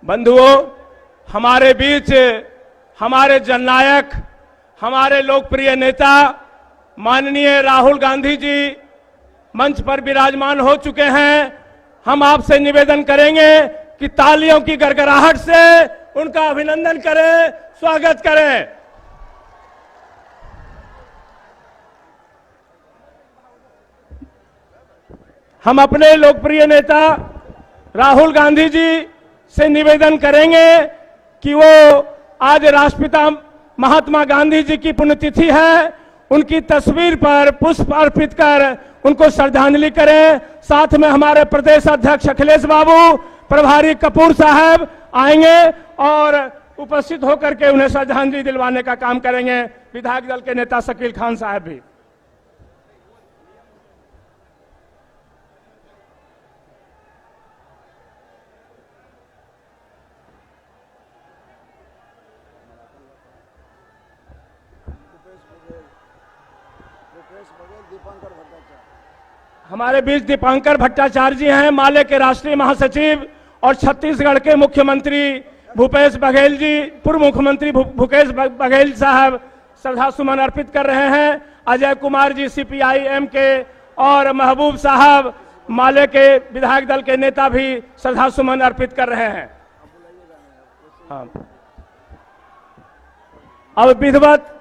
बंधुओं, हमारे बीच हमारे जननायक, हमारे लोकप्रिय नेता माननीय राहुल गांधी जी मंच पर विराजमान हो चुके हैं। हम आपसे निवेदन करेंगे कि तालियों की गड़गड़ाहट से उनका अभिनंदन करें, स्वागत करें। हम अपने लोकप्रिय नेता राहुल गांधी जी से निवेदन करेंगे कि वो आज राष्ट्रपिता महात्मा गांधी जी की पुण्यतिथि है, उनकी तस्वीर पर पुष्प अर्पित कर उनको श्रद्धांजलि करें। साथ में हमारे प्रदेश अध्यक्ष अखिलेश बाबू, प्रभारी कपूर साहब आएंगे और उपस्थित होकर के उन्हें श्रद्धांजलि दिलवाने का काम करेंगे। विधायक दल के नेता शकील खान साहब भी। हमारे बीच दीपांकर भट्टाचार्य जी हैं, माले के राष्ट्रीय महासचिव, और छत्तीसगढ़ के मुख्यमंत्री भूपेश बघेल जी, पूर्व मुख्यमंत्री भूपेश बघेल साहब श्रद्धा सुमन अर्पित कर रहे हैं। अजय कुमार जी सीपीआई-एम के और महबूब साहब माले के विधायक दल के नेता भी श्रद्धा सुमन अर्पित कर रहे हैं। हाँ। अब विधिवत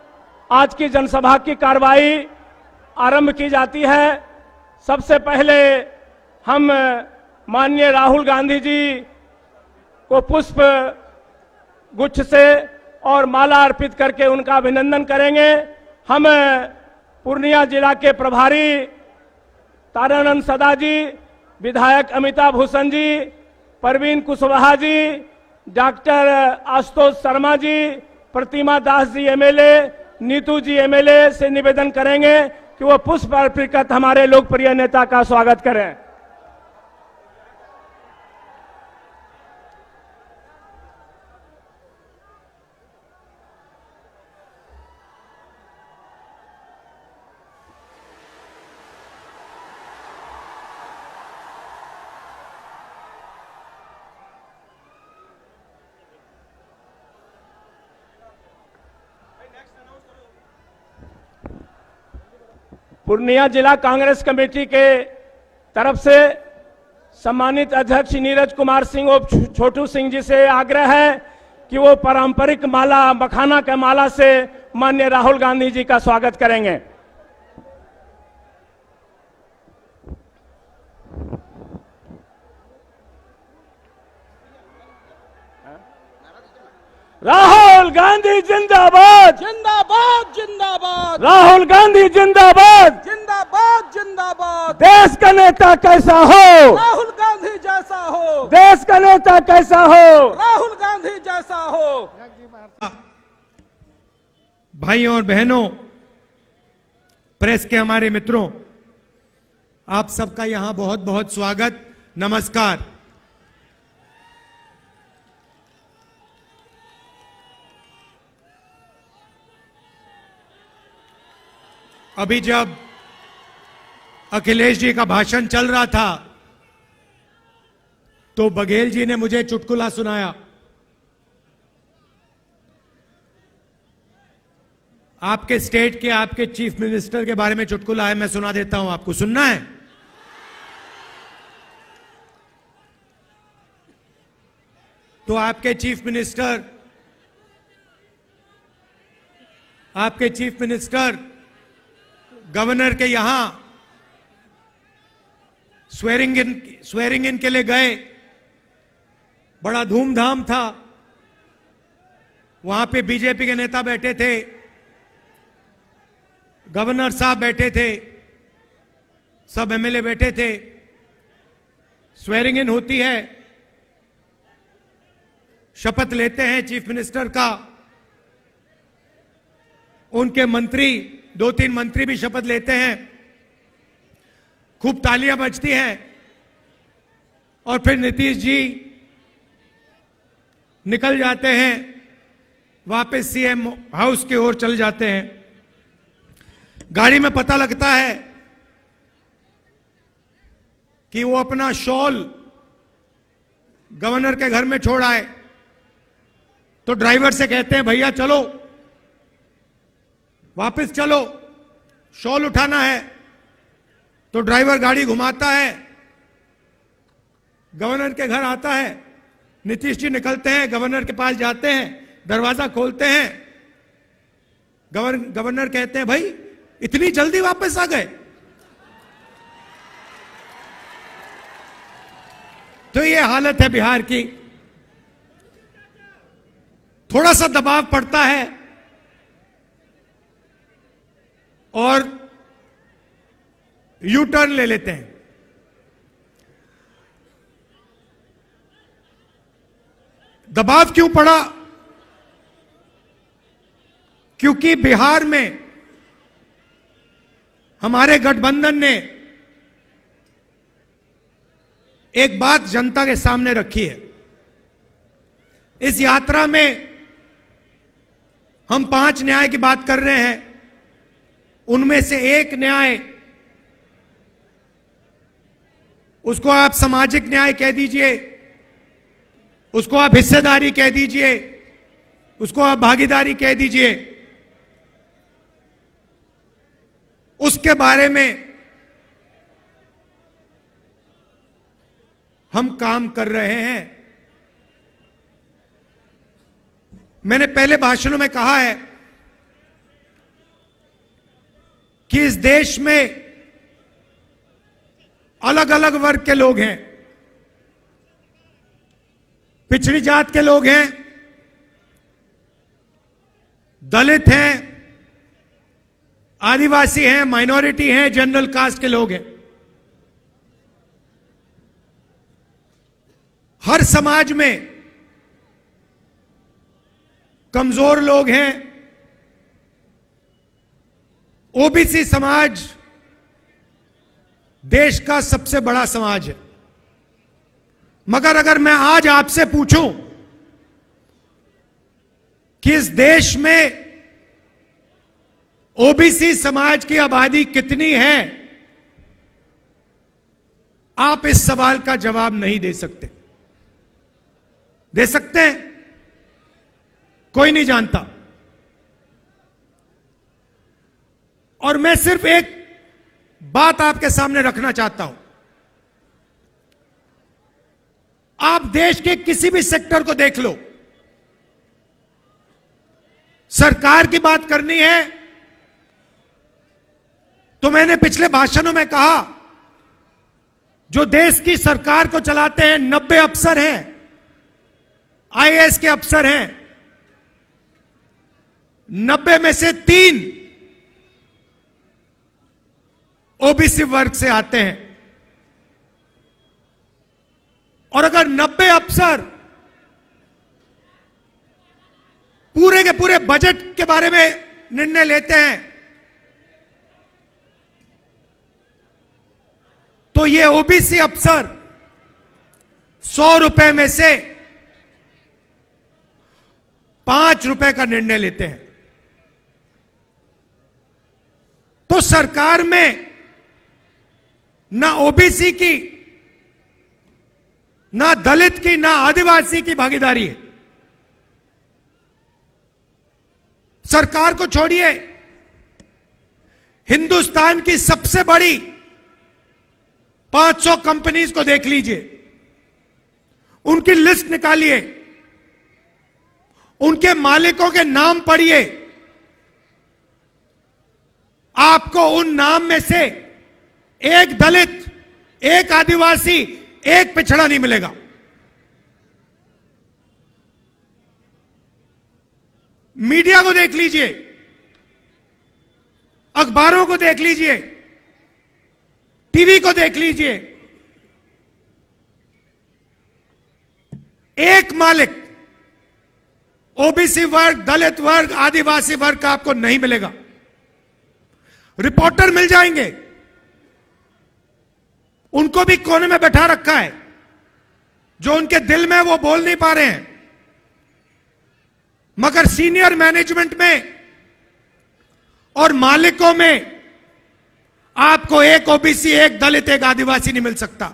आज की जनसभा की कार्रवाई आरंभ की जाती है। सबसे पहले हम माननीय राहुल गांधी जी को पुष्प गुच्छ से और माला अर्पित करके उनका अभिनंदन करेंगे। हम पूर्णिया जिला के प्रभारी तारानंद सदा जी, विधायक अमिताभ भूषण जी, परवीन कुशवाहा जी, डॉक्टर आशुतोष शर्मा जी, प्रतिमा दास जी एमएलए, नीतू जी एमएलए से निवेदन करेंगे कि वो पुष्प अर्पित कर हमारे लोकप्रिय नेता का स्वागत करें। पूर्णिया जिला कांग्रेस कमेटी के तरफ से सम्मानित अध्यक्ष नीरज कुमार सिंह और छोटू सिंह जी से आग्रह है कि वो पारंपरिक माला, मखाना के माला से माननीय राहुल गांधी जी का स्वागत करेंगे। राहुल गांधी जिंदाबाद, जिंदाबाद जिंदाबाद, राहुल गांधी जिंदाबाद, जिंदाबाद जिंदाबाद। देश का नेता कैसा हो, राहुल गांधी जैसा हो, देश का नेता कैसा हो, राहुल गांधी जैसा हो। भाइयों और बहनों, प्रेस के हमारे मित्रों, आप सबका यहां बहुत बहुत स्वागत, नमस्कार। अभी जब अखिलेश जी का भाषण चल रहा था तो बघेल जी ने मुझे चुटकुला सुनाया। आपके स्टेट के आपके चीफ मिनिस्टर के बारे में चुटकुला है, मैं सुना देता हूं आपको, सुनना है? तो आपके चीफ मिनिस्टर गवर्नर के यहां स्वेरिंग इन के लिए गए, बड़ा धूमधाम था। वहां पे बीजेपी के नेता बैठे थे, गवर्नर साहब बैठे थे, सब एमएलए बैठे थे। स्वेरिंग इन होती है, शपथ लेते हैं चीफ मिनिस्टर का, उनके मंत्री, 2-3 मंत्री भी शपथ लेते हैं, खूब तालियां बजती हैं और फिर नीतीश जी निकल जाते हैं, वापस सीएम हाउस की ओर चल जाते हैं। गाड़ी में पता लगता है कि वो अपना शॉल गवर्नर के घर में छोड़ आए तो ड्राइवर से कहते हैं भैया चलो वापस चलो, शॉल उठाना है। तो ड्राइवर गाड़ी घुमाता है, गवर्नर के घर आता है, नीतीश जी निकलते हैं, गवर्नर के पास जाते हैं, दरवाजा खोलते हैं, गवर्नर कहते हैं भाई इतनी जल्दी वापस आ गए। तो ये हालत है बिहार की। थोड़ा सा दबाव पड़ता है और यू टर्न ले लेते हैं। दबाव क्यों पड़ा? क्योंकि बिहार में हमारे गठबंधन ने एक बात जनता के सामने रखी है। इस यात्रा में हम 5 न्याय की बात कर रहे हैं, उनमें से एक न्याय, उसको आप सामाजिक न्याय कह दीजिए, उसको आप हिस्सेदारी कह दीजिए, उसको आप भागीदारी कह दीजिए, उसके बारे में हम काम कर रहे हैं। मैंने पहले भाषणों में कहा है कि इस देश में अलग अलग वर्ग के लोग हैं। पिछड़ी जात के लोग हैं, दलित हैं, आदिवासी हैं, माइनॉरिटी हैं, जनरल कास्ट के लोग हैं। हर समाज में कमजोर लोग हैं। ओबीसी समाज देश का सबसे बड़ा समाज है। मगर अगर मैं आज आपसे पूछूं कि इस देश में ओबीसी समाज की आबादी कितनी है, आप इस सवाल का जवाब नहीं दे सकते। दे सकते हैं? कोई नहीं जानता। और मैं सिर्फ एक बात आपके सामने रखना चाहता हूं। आप देश के किसी भी सेक्टर को देख लो, सरकार की बात करनी है तो मैंने पिछले भाषणों में कहा, जो देश की सरकार को चलाते हैं 90 अफसर हैं, आईएएस के अफसर हैं। 90 में से 3 ओबीसी वर्ग से आते हैं। और अगर 90 अफसर पूरे के पूरे बजट के बारे में निर्णय लेते हैं तो ये ओबीसी अफसर 100 रुपए में से 5 रुपए का निर्णय लेते हैं। तो सरकार में ना ओबीसी की, ना दलित की, ना आदिवासी की भागीदारी है। सरकार को छोड़िए, हिंदुस्तान की सबसे बड़ी 500 कंपनीज को देख लीजिए, उनकी लिस्ट निकालिए, उनके मालिकों के नाम पढ़िए, आपको उन नाम में से एक दलित, एक आदिवासी, एक पिछड़ा नहीं मिलेगा। मीडिया को देख लीजिए, अखबारों को देख लीजिए, टीवी को देख लीजिए, एक मालिक ओबीसी वर्ग, दलित वर्ग, आदिवासी वर्ग का आपको नहीं मिलेगा। रिपोर्टर मिल जाएंगे, उनको भी कोने में बैठा रखा है, जो उनके दिल में वो बोल नहीं पा रहे हैं। मगर सीनियर मैनेजमेंट में और मालिकों में आपको एक ओबीसी, एक दलित, एक आदिवासी नहीं मिल सकता।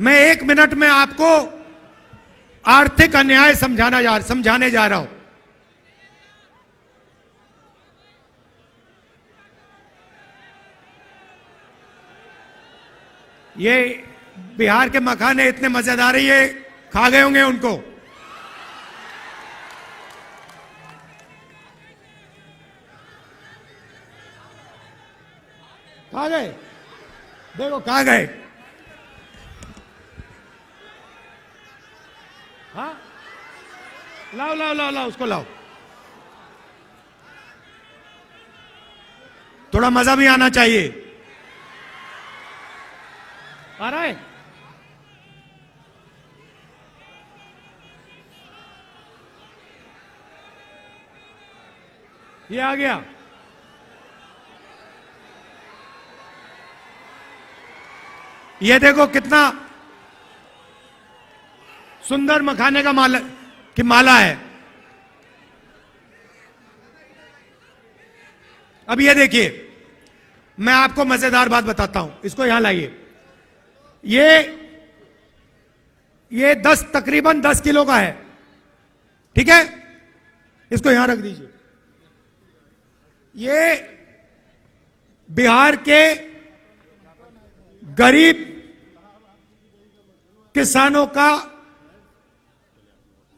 मैं 1 मिनट में आपको आर्थिक अन्याय समझाने जा रहा हूं। ये बिहार के मखाने इतने मजेदार है, ये खा गए होंगे उनको। खा गए, देखो खा गए। हाँ, लाओ लाओ लाओ लाओ, उसको लाओ। थोड़ा मजा भी आना चाहिए। आ रहा है? ये आ गया। ये देखो कितना सुंदर मखाने का माला है। अब ये देखिए, मैं आपको मजेदार बात बताता हूं, इसको यहां लाइए। ये तकरीबन 10 किलो का है, ठीक है? इसको यहां रख दीजिए। ये बिहार के गरीब किसानों का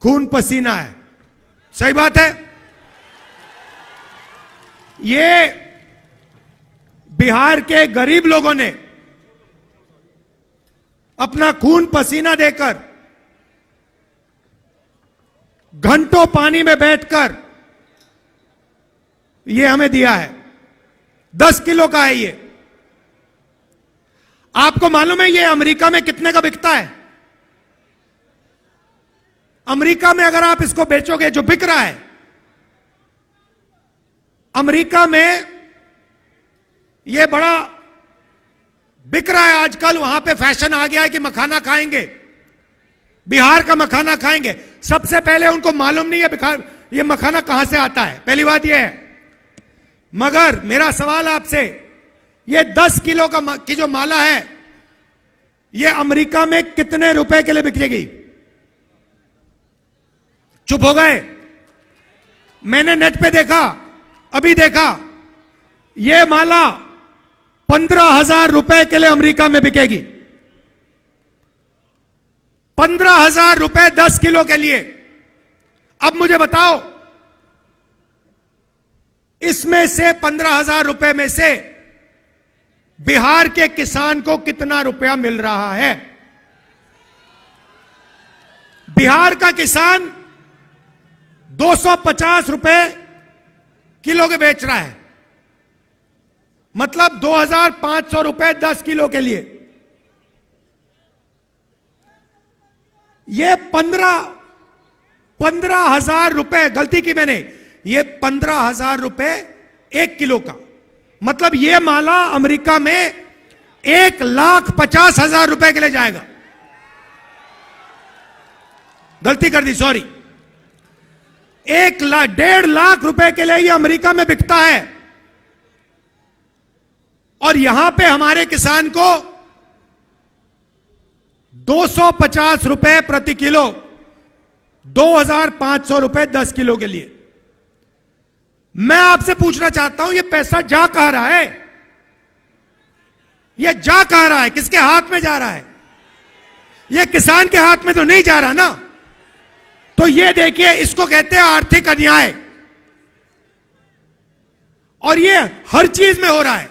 खून पसीना है। सही बात है। ये बिहार के गरीब लोगों ने अपना खून पसीना देकर, घंटों पानी में बैठकर ये हमें दिया है। 10 किलो का है ये। आपको मालूम है ये अमेरिका में कितने का बिकता है? अमेरिका में अगर आप इसको बेचोगे, जो बिक रहा है अमेरिका में, ये बड़ा बिक रहा है आजकल। वहां पे फैशन आ गया है कि मखाना खाएंगे, बिहार का मखाना खाएंगे। सबसे पहले उनको मालूम नहीं है ये मखाना कहां से आता है, पहली बात ये है। मगर मेरा सवाल आपसे, ये 10 किलो की जो माला है, ये अमेरिका में कितने रुपए के लिए बिकेगी? चुप हो गए। मैंने नेट पे देखा, अभी देखा, ये माला 15,000 रुपए के लिए अमेरिका में बिकेगी। 15,000 रुपए 10 किलो के लिए। अब मुझे बताओ, इसमें से 15,000 रुपए में से बिहार के किसान को कितना रुपया मिल रहा है? बिहार का किसान 250 रुपए किलो के बेच रहा है, मतलब 2,500 रुपए 10 किलो के लिए। ये 15,000 रुपए, गलती की मैंने, ये 15,000 रुपए 1 किलो का, मतलब ये माला अमेरिका में 1,50,000 रुपए के लिए जाएगा। गलती कर दी, सॉरी। 1,50,000 लाख रुपए के लिए ये अमेरिका में बिकता है, और यहां पे हमारे किसान को 250 रुपए प्रति किलो, 2,500 रुपए 10 किलो के लिए। मैं आपसे पूछना चाहता हूं, ये पैसा जा कहां रहा है? ये जा कहां रहा है? किसके हाथ में जा रहा है? ये किसान के हाथ में तो नहीं जा रहा ना। तो ये देखिए, इसको कहते हैं आर्थिक अन्याय, और ये हर चीज में हो रहा है।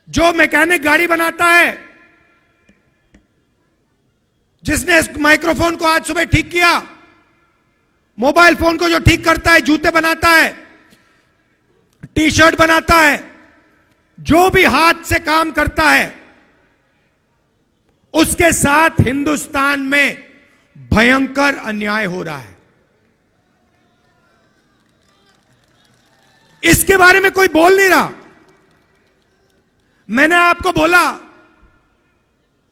जो मैकेनिक गाड़ी बनाता है, जिसने इस माइक्रोफोन को आज सुबह ठीक किया, मोबाइल फोन को जो ठीक करता है, जूते बनाता है, टी शर्ट बनाता है, जो भी हाथ से काम करता है, उसके साथ हिंदुस्तान में भयंकर अन्याय हो रहा है। इसके बारे में कोई बोल नहीं रहा। मैंने आपको बोला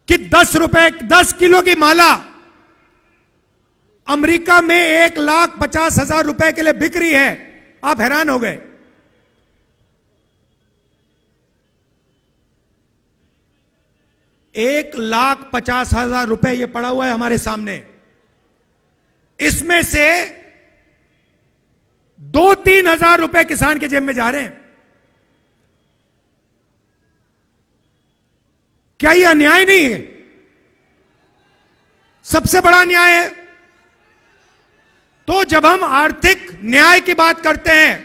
कि 10 किलो की माला अमेरिका में 1,50,000 रुपए के लिए बिक रही है। आप हैरान हो गए। 1,50,000 रुपए ये पड़ा हुआ है हमारे सामने। इसमें से 2-3 हजार रुपए किसान के जेब में जा रहे हैं। क्या यह अन्याय नहीं है? सबसे बड़ा अन्याय है। तो जब हम आर्थिक न्याय की बात करते हैं,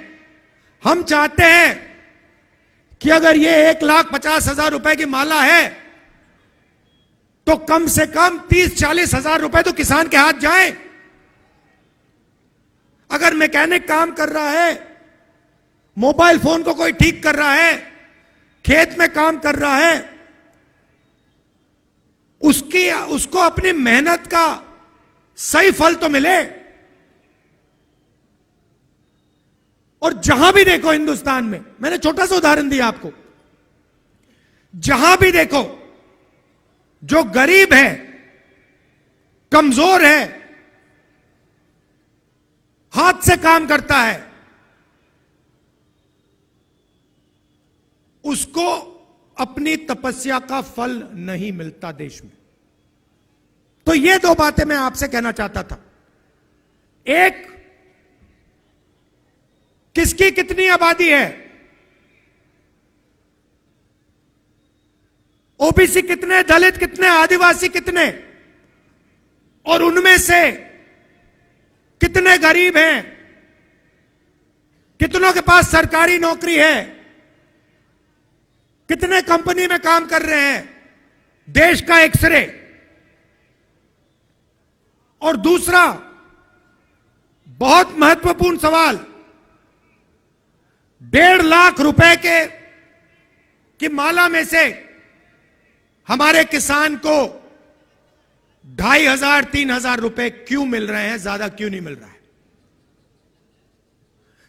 हम चाहते हैं कि अगर ये 1,50,000 रुपए की माला है तो कम से कम 30-40 हजार रुपए तो किसान के हाथ जाएं। अगर मैकेनिक काम कर रहा है, मोबाइल फोन को कोई ठीक कर रहा है, खेत में काम कर रहा है, उसको अपनी मेहनत का सही फल तो मिले। और जहां भी देखो हिंदुस्तान में, मैंने छोटा सा उदाहरण दिया आपको, जहां भी देखो जो गरीब है, कमजोर है, हाथ से काम करता है, उसको अपनी तपस्या का फल नहीं मिलता देश में। तो ये दो बातें मैं आपसे कहना चाहता था। एक, किसकी कितनी आबादी है, ओबीसी कितने, दलित कितने, आदिवासी कितने, और उनमें से कितने गरीब हैं, कितनों के पास सरकारी नौकरी है, कितने कंपनी में काम कर रहे हैं, देश का एक्सरे। और दूसरा बहुत महत्वपूर्ण सवाल, 1.5 लाख रुपए की माला में से हमारे किसान को 2,500-3,000 रुपए क्यों मिल रहे हैं, ज्यादा क्यों नहीं मिल रहा है?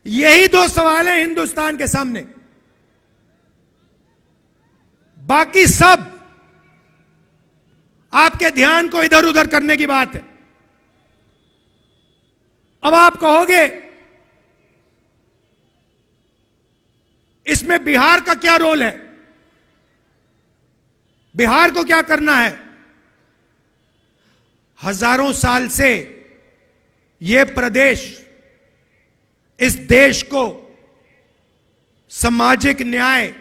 यही दो सवाल हैं हिंदुस्तान के सामने। बाकी सब आपके ध्यान को इधर उधर करने की बात है। अब आप कहोगे इसमें बिहार का क्या रोल है, बिहार को क्या करना है? हजारों साल से यह प्रदेश इस देश को सामाजिक न्याय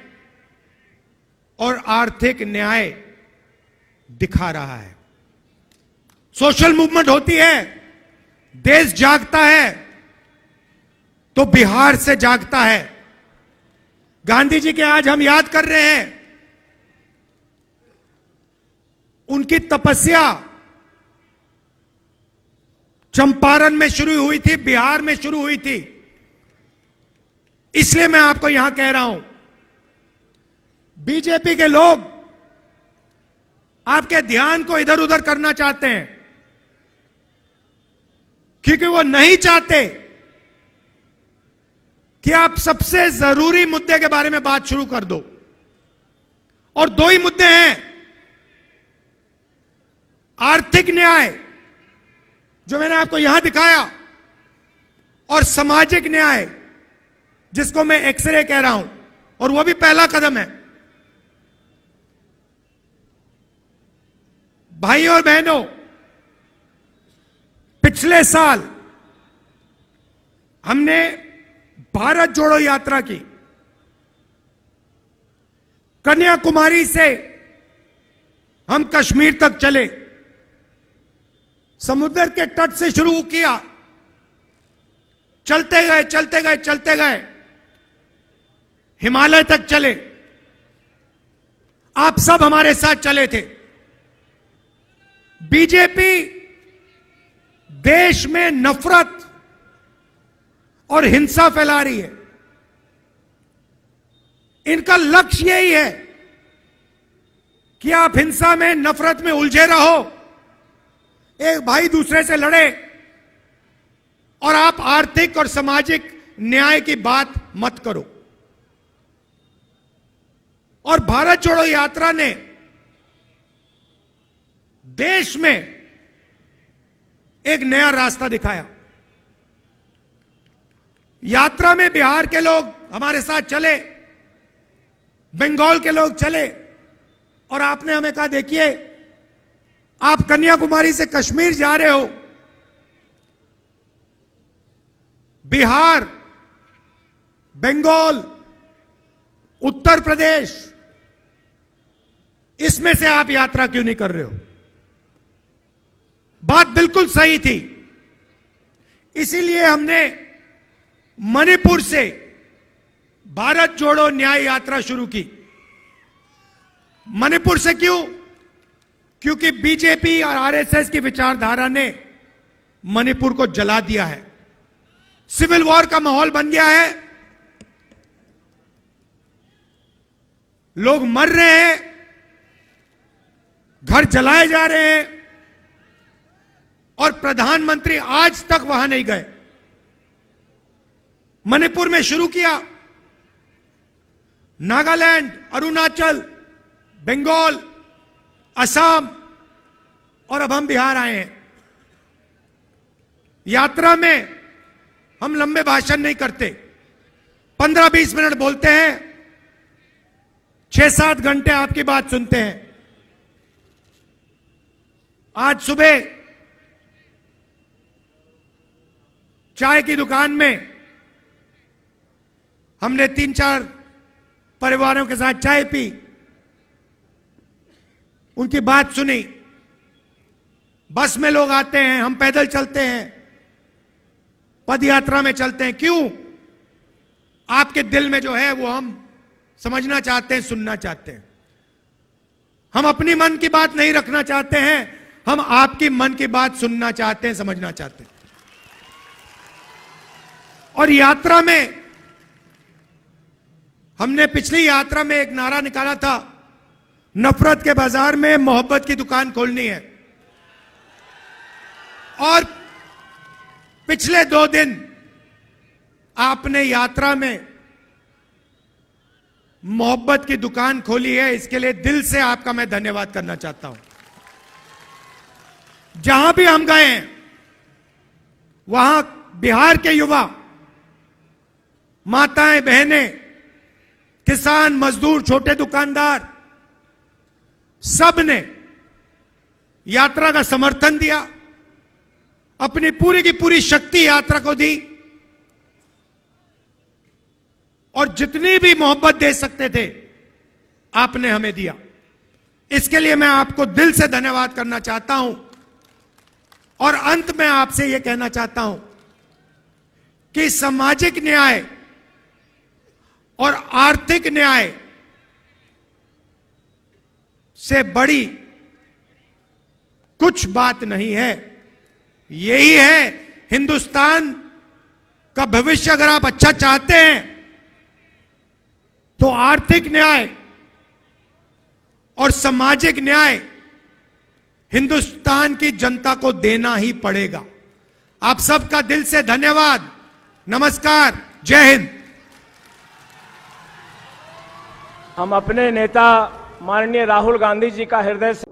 और आर्थिक न्याय दिखा रहा है। सोशल मूवमेंट होती है, देश जागता है तो बिहार से जागता है। गांधी जी के आज हम याद कर रहे हैं, उनकी तपस्या चंपारण में शुरू हुई थी, बिहार में शुरू हुई थी। इसलिए मैं आपको यहां कह रहा हूं, बीजेपी के लोग आपके ध्यान को इधर उधर करना चाहते हैं, क्योंकि वो नहीं चाहते कि आप सबसे जरूरी मुद्दे के बारे में बात शुरू कर दो। और दो ही मुद्दे हैं, आर्थिक न्याय जो मैंने आपको यहां दिखाया, और सामाजिक न्याय जिसको मैं एक्सरे कह रहा हूं, और वो भी पहला कदम है। भाइयों और बहनों, पिछले साल हमने भारत जोड़ो यात्रा की। कन्याकुमारी से हम कश्मीर तक चले, समुद्र के तट से शुरू किया, चलते गए चलते गए चलते गए, हिमालय तक चले। आप सब हमारे साथ चले थे। बीजेपी देश में नफरत और हिंसा फैला रही है। इनका लक्ष्य यही है कि आप हिंसा में, नफरत में उलझे रहो, एक भाई दूसरे से लड़े, और आप आर्थिक और सामाजिक न्याय की बात मत करो। और भारत जोड़ो यात्रा ने देश में एक नया रास्ता दिखाया। यात्रा में बिहार के लोग हमारे साथ चले, बंगाल के लोग चले, और आपने हमें कहा देखिए आप कन्याकुमारी से कश्मीर जा रहे हो, बिहार, बंगाल, उत्तर प्रदेश, इसमें से आप यात्रा क्यों नहीं कर रहे हो? बात बिल्कुल सही थी। इसीलिए हमने मणिपुर से भारत जोड़ो न्याय यात्रा शुरू की। मणिपुर से क्यों? क्योंकि बीजेपी और आरएसएस की विचारधारा ने मणिपुर को जला दिया है। सिविल वॉर का माहौल बन गया है, लोग मर रहे हैं, घर जलाए जा रहे हैं और प्रधानमंत्री आज तक वहां नहीं गए। मणिपुर में शुरू किया, नागालैंड, अरुणाचल, बंगाल, असम और अब हम बिहार आए हैं। यात्रा में हम लंबे भाषण नहीं करते, 15-20 मिनट बोलते हैं, 6-7 घंटे आपकी बात सुनते हैं। आज सुबह चाय की दुकान में हमने 3-4 परिवारों के साथ चाय पी, उनकी बात सुनी। बस में लोग आते हैं, हम पैदल चलते हैं, पद यात्रा में चलते हैं। क्यों? आपके दिल में जो है वो हम समझना चाहते हैं, सुनना चाहते हैं। हम अपनी मन की बात नहीं रखना चाहते हैं, हम आपकी मन की बात सुनना चाहते हैं, समझना चाहते हैं। और यात्रा में हमने पिछली यात्रा में एक नारा निकाला था, नफरत के बाजार में मोहब्बत की दुकान खोलनी है। और पिछले 2 दिन आपने यात्रा में मोहब्बत की दुकान खोली है, इसके लिए दिल से आपका मैं धन्यवाद करना चाहता हूं। जहां भी हम गए हैं वहां बिहार के युवा, माताएं, बहनें, किसान, मजदूर, छोटे दुकानदार, सब ने यात्रा का समर्थन दिया, अपनी पूरी की पूरी शक्ति यात्रा को दी और जितनी भी मोहब्बत दे सकते थे आपने हमें दिया। इसके लिए मैं आपको दिल से धन्यवाद करना चाहता हूं। और अंत में आपसे यह कहना चाहता हूं कि सामाजिक न्याय और आर्थिक न्याय से बड़ी कुछ बात नहीं है। यही है हिंदुस्तान का भविष्य। अगर आप अच्छा चाहते हैं तो आर्थिक न्याय और सामाजिक न्याय हिंदुस्तान की जनता को देना ही पड़ेगा। आप सबका दिल से धन्यवाद। नमस्कार, जय हिंद। हम अपने नेता माननीय राहुल गांधी जी का हृदय से